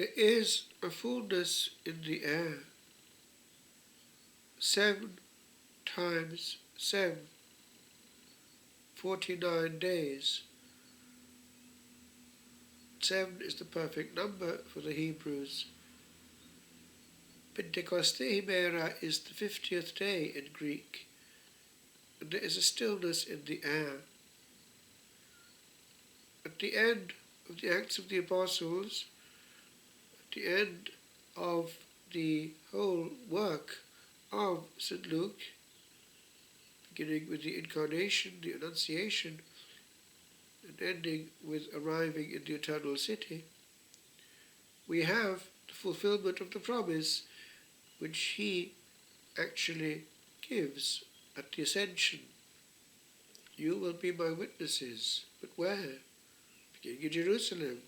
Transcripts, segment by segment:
There is a fullness in the air. 7 times 7, 49 days. 7 is the perfect number for the Hebrews. Pentecoste Himera is the 50th day in Greek, and there is a stillness in the air. At the end of the Acts of the Apostles, at the end of the whole work of St. Luke, beginning with the Incarnation, the Annunciation, and ending with arriving in the Eternal City, we have the fulfillment of the promise which he actually gives at the Ascension. You will be my witnesses, but where? Beginning in Jerusalem,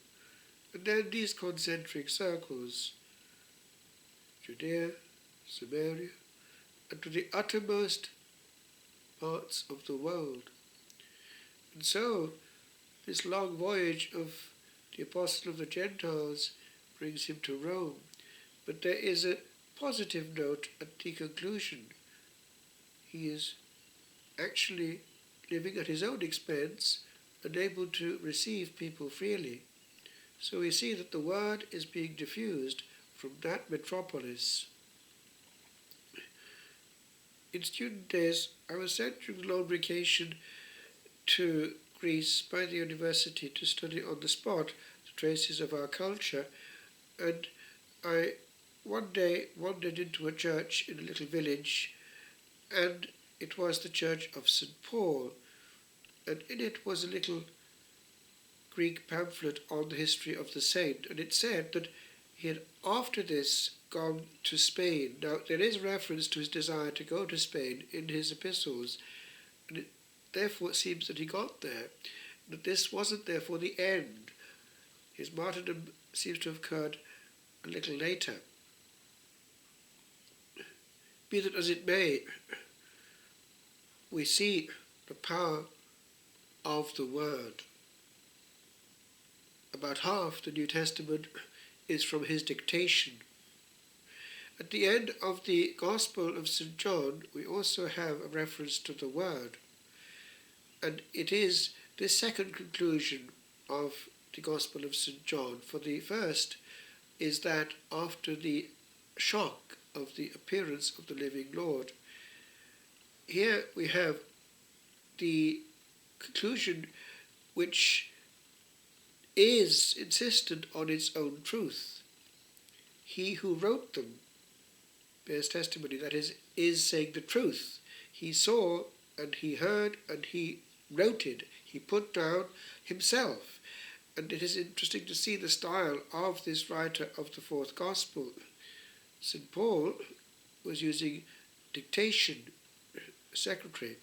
and then these concentric circles, Judea, Samaria, and to the uttermost parts of the world. And so, this long voyage of the Apostle of the Gentiles brings him to Rome. But there is a positive note at the conclusion. He is actually living at his own expense and able to receive people freely. So we see that the word is being diffused from that metropolis. In student days, I was sent during the long vacation to Greece by the university to study on the spot the traces of our culture, and I one day wandered into a church in a little village, and it was the church of St. Paul, and in it was a little Greek pamphlet on the history of the saint, and it said that he had after this gone to Spain. Now there is reference to his desire to go to Spain in his epistles, and therefore it seems that he got there, that this wasn't therefore the end. His martyrdom seems to have occurred a little later. Be that as it may, we see the power of the Word. About half the New Testament is from his dictation. At the end of the Gospel of St. John, we also have a reference to the Word. And it is this second conclusion of the Gospel of St. John. For the first is that after the shock of the appearance of the living Lord, here we have the conclusion which is insistent on its own truth. He who wrote them bears testimony, that is saying the truth. He saw and he heard and he noted, he put down himself. And it is interesting to see the style of this writer of the fourth Gospel. St. Paul was using dictation, secretary.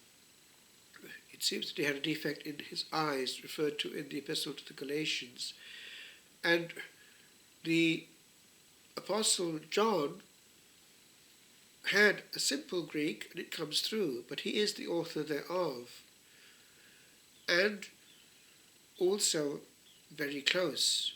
It seems that he had a defect in his eyes, referred to in the Epistle to the Galatians. And the Apostle John had a simple Greek, and it comes through, but he is the author thereof. And also very close.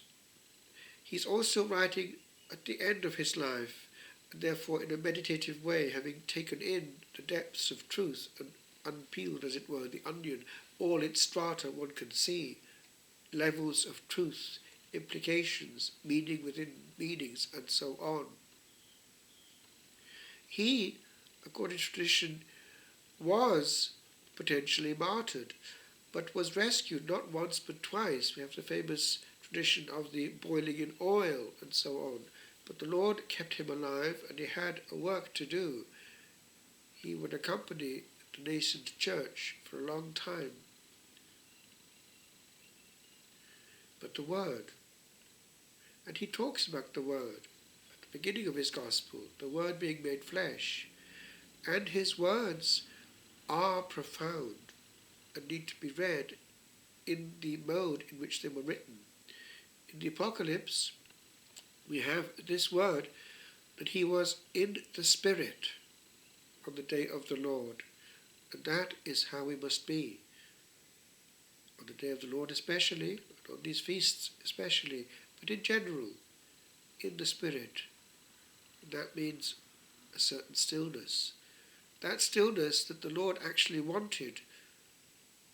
He's also writing at the end of his life, and therefore in a meditative way, having taken in the depths of truth and unpeeled, as it were, the onion, all its strata one can see, levels of truth, implications, meaning within meanings, and so on. He, according to tradition, was potentially martyred, but was rescued not once but twice. We have the famous tradition of the boiling in oil and so on. But the Lord kept him alive, and he had a work to do. He would accompany the nascent church for a long time. But the Word, and he talks about the Word at the beginning of his Gospel, the Word being made flesh, and his words are profound and need to be read in the mode in which they were written. In the Apocalypse, we have this word that he was in the Spirit on the day of the Lord. And that is how we must be. On the day of the Lord especially, and on these feasts especially, but in general, in the Spirit. That means a certain stillness. That stillness that the Lord actually wanted,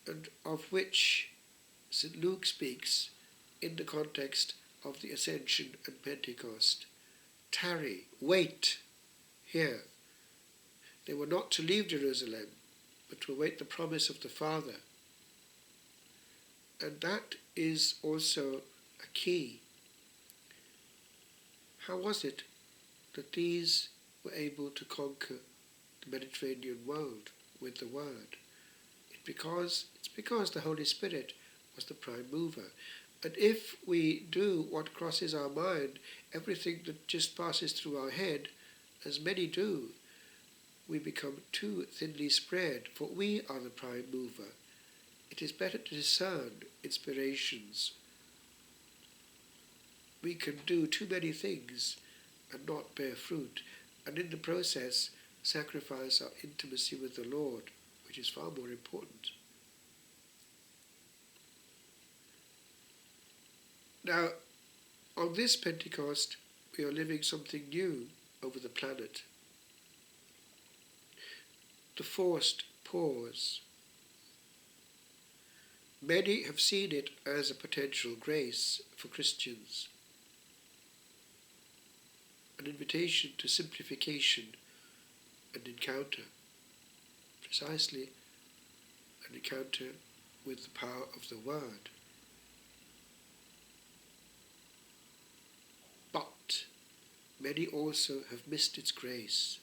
and of which St. Luke speaks in the context of the Ascension and Pentecost. Tarry, wait here. They were not to leave Jerusalem, but to await the promise of the Father. And that is also a key. How was it that these were able to conquer the Mediterranean world with the Word? It's because the Holy Spirit was the prime mover. And if we do what crosses our mind, everything that just passes through our head, as many do, we become too thinly spread, for we are the prime mover. It is better to discern inspirations. We can do too many things and not bear fruit, and in the process sacrifice our intimacy with the Lord, which is far more important. Now, on this Pentecost, we are living something new over the planet. The forced pause. Many have seen it as a potential grace for Christians, an invitation to simplification and encounter, precisely an encounter with the power of the Word. But many also have missed its grace.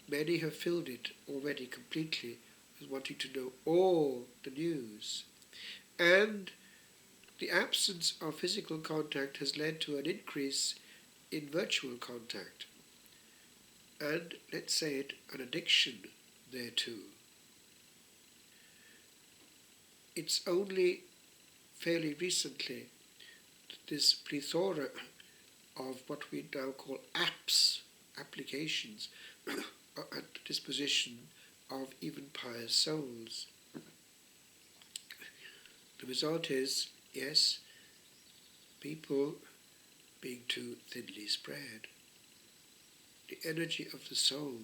Many have filled it already completely with wanting to know all the news. And the absence of physical contact has led to an increase in virtual contact. And, let's say it, an addiction thereto. It's only fairly recently that this plethora of what we now call applications, are at the disposition of even pious souls. The result is, yes, people being too thinly spread. The energy of the soul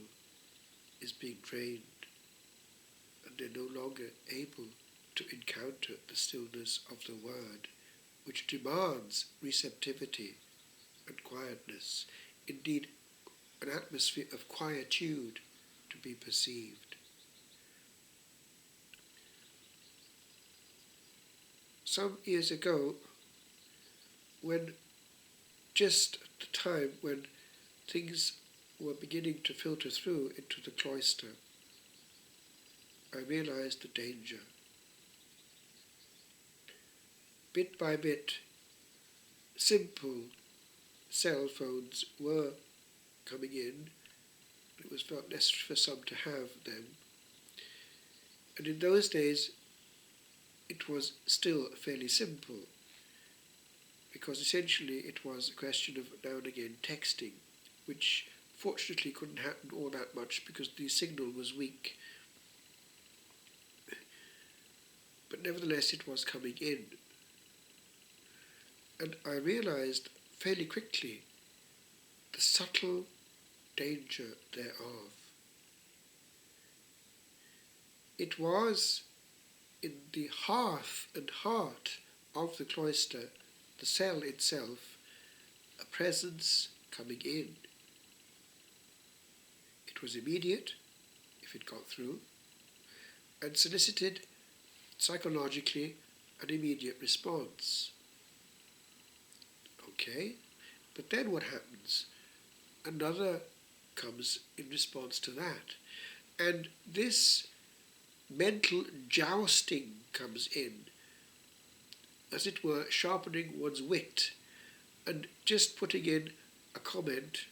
is being drained, and they're no longer able to encounter the stillness of the Word, which demands receptivity and quietness, indeed an atmosphere of quietude to be perceived. Some years ago, when just at the time when things were beginning to filter through into the cloister, I realized the danger. Bit by bit, simple cell phones were coming in. It was felt necessary for some to have them. And in those days, it was still fairly simple, because essentially it was a question of now and again texting, which fortunately couldn't happen all that much because the signal was weak. But nevertheless, it was coming in. And I realized fairly quickly the subtle danger thereof. It was in the hearth and heart of the cloister, the cell itself, a presence coming in. It was immediate, if it got through, and solicited psychologically an immediate response. Okay, but then what happens? Another comes in response to that. And this mental jousting comes in, as it were, sharpening one's wit and just putting in a comment,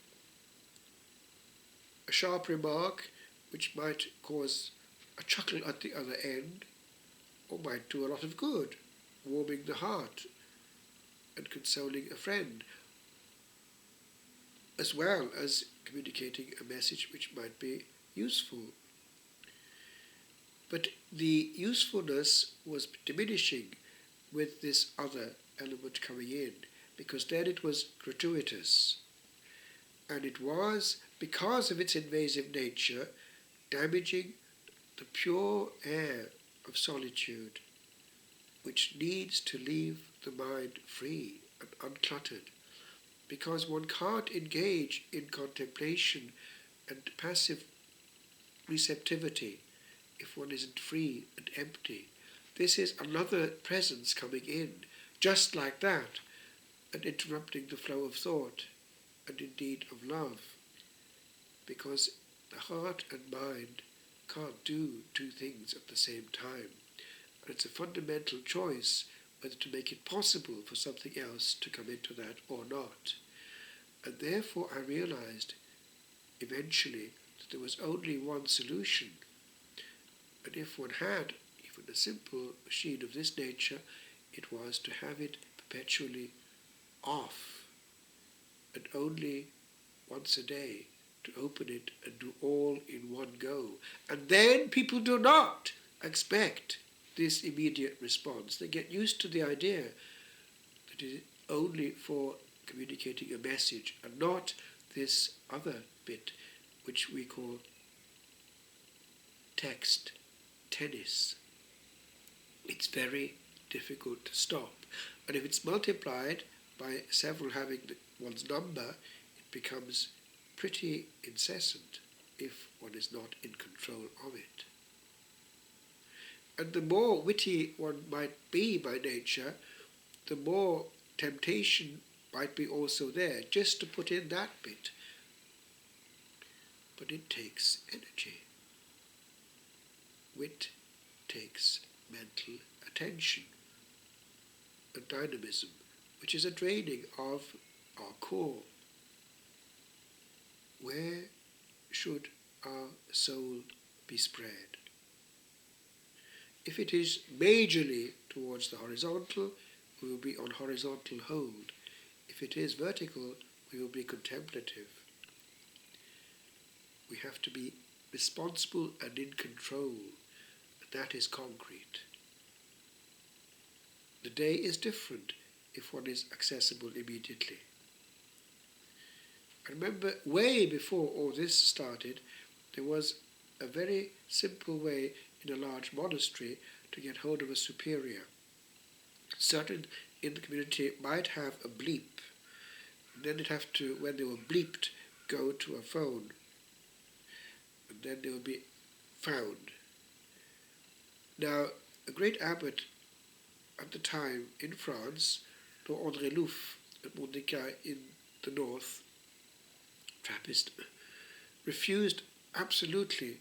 a sharp remark which might cause a chuckle at the other end, or might do a lot of good, warming the heart and consoling a friend, as well as communicating a message which might be useful. But the usefulness was diminishing with this other element coming in, because then it was gratuitous. And it was, because of its invasive nature, damaging the pure air of solitude, which needs to leave the mind free and uncluttered, because one can't engage in contemplation and passive receptivity if one isn't free and empty. This is another presence coming in, just like that, and interrupting the flow of thought, and indeed of love, because the heart and mind can't do two things at the same time. And it's a fundamental choice whether to make it possible for something else to come into that or not. And therefore I realized eventually that there was only one solution. And if one had even a simple machine of this nature, it was to have it perpetually off, and only once a day to open it and do all in one go. And then people do not expect this immediate response. They get used to the idea that it is only for communicating a message and not this other bit which we call text tennis. It's very difficult to stop. And if it's multiplied by several having one's number, it becomes pretty incessant if one is not in control of it. And the more witty one might be by nature, the more temptation might be also there, just to put in that bit. But it takes energy. Wit takes mental attention and dynamism, which is a draining of our core. Where should our soul be spread? If it is majorly towards the horizontal, we will be on horizontal hold. If it is vertical, we will be contemplative. We have to be responsible and in control, and that is concrete. The day is different if one is accessible immediately. I remember way before all this started, there was a very simple way in a large monastery to get hold of a superior. Certain in the community might have a bleep, and then they'd have to, when they were bleeped, go to a phone, and then they would be found. Now, a great abbot at the time in France, Lord André Louf at Mont-des-Cats in the north, Trappist, refused absolutely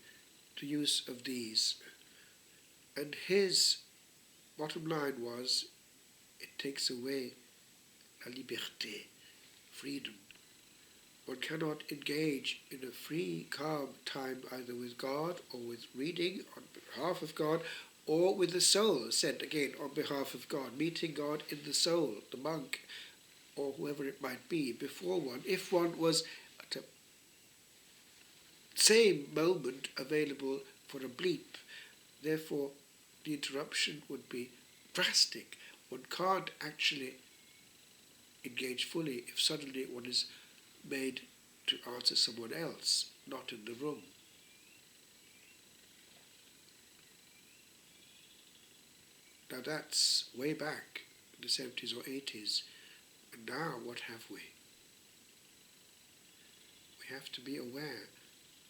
the use of these. And his bottom line was, it takes away la liberté, freedom. One cannot engage in a free, calm time either with God or with reading on behalf of God, or with the soul sent again on behalf of God, meeting God in the soul, the monk, or whoever it might be, before one, if one was at a same moment available for a bleep. Therefore, the interruption would be drastic. One can't actually engage fully if suddenly one is made to answer someone else, not in the room. Now that's way back in the 70s or 80s. And now what have we? We have to be aware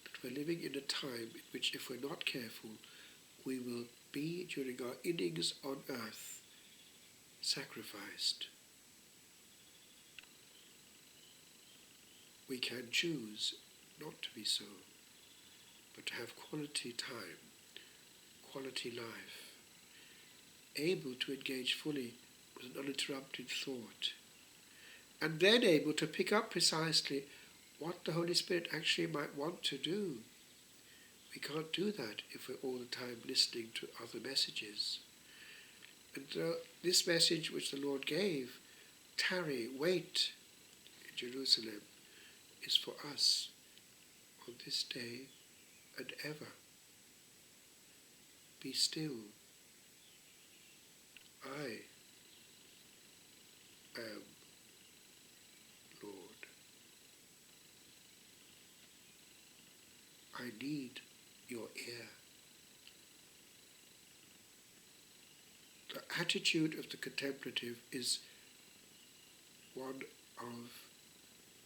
that we're living in a time in which, if we're not careful, we will be, during our innings on earth, sacrificed. We can choose not to be so, but to have quality time, quality life, able to engage fully with an uninterrupted thought, and then able to pick up precisely what the Holy Spirit actually might want to do. We can't do that if we're all the time listening to other messages. And this message which the Lord gave, tarry, wait in Jerusalem, is for us on this day and ever. Be still. I am I need your ear. The attitude of the contemplative is one of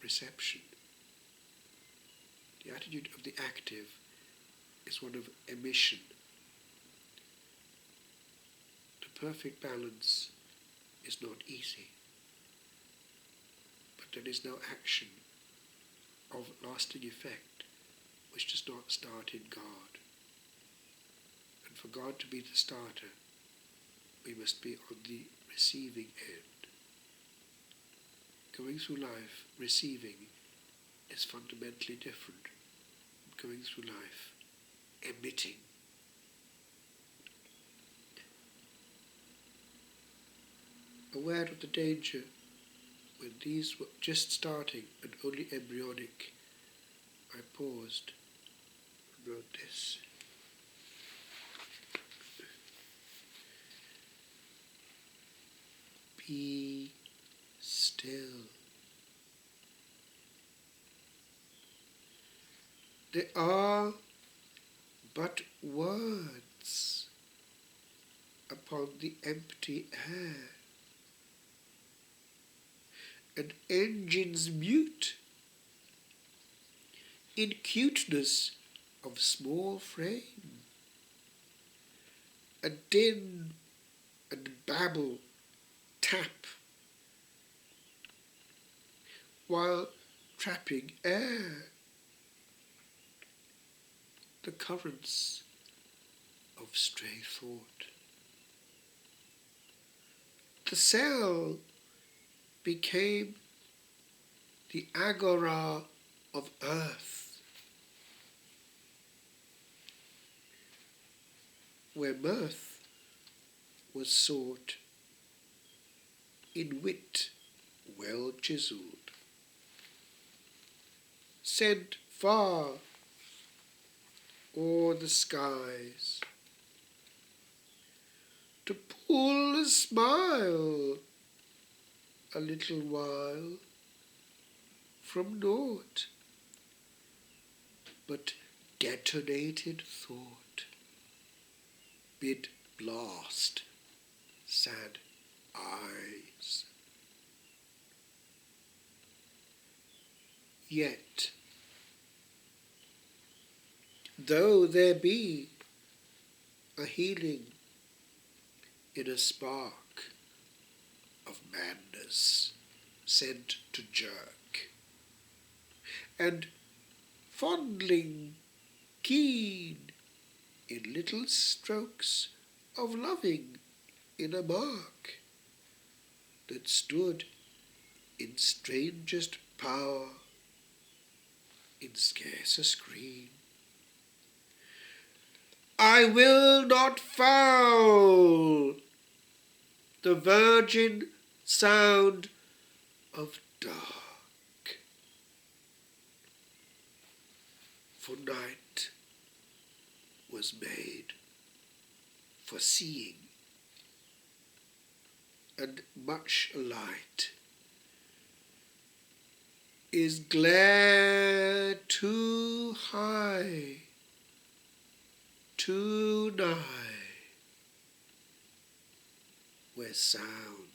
reception. The attitude of the active is one of emission. The perfect balance is not easy, but there is no action of lasting effect which does not start in God. And for God to be the starter, we must be on the receiving end. Going through life receiving is fundamentally different from going through life emitting. Aware of the danger when these were just starting and only embryonic, I paused and wrote this. Be still. They are but words upon the empty air, and engines mute in cuteness of small frame, a din and babble tap, while trapping air, the currents of stray thought. The cell became the agora of earth, where mirth was sought in wit well chiselled, sent far o'er the skies, to pull a smile a little while from naught, but detonated thought bid blast sad eyes. Yet, though there be a healing in a spark of madness sent to jerk, and fondling keen in little strokes of loving in a mark that stood in strangest power in scarce a screen, I will not foul the virgin sound of dark, for night was made for seeing, and much light is glare too high, too nigh, where sound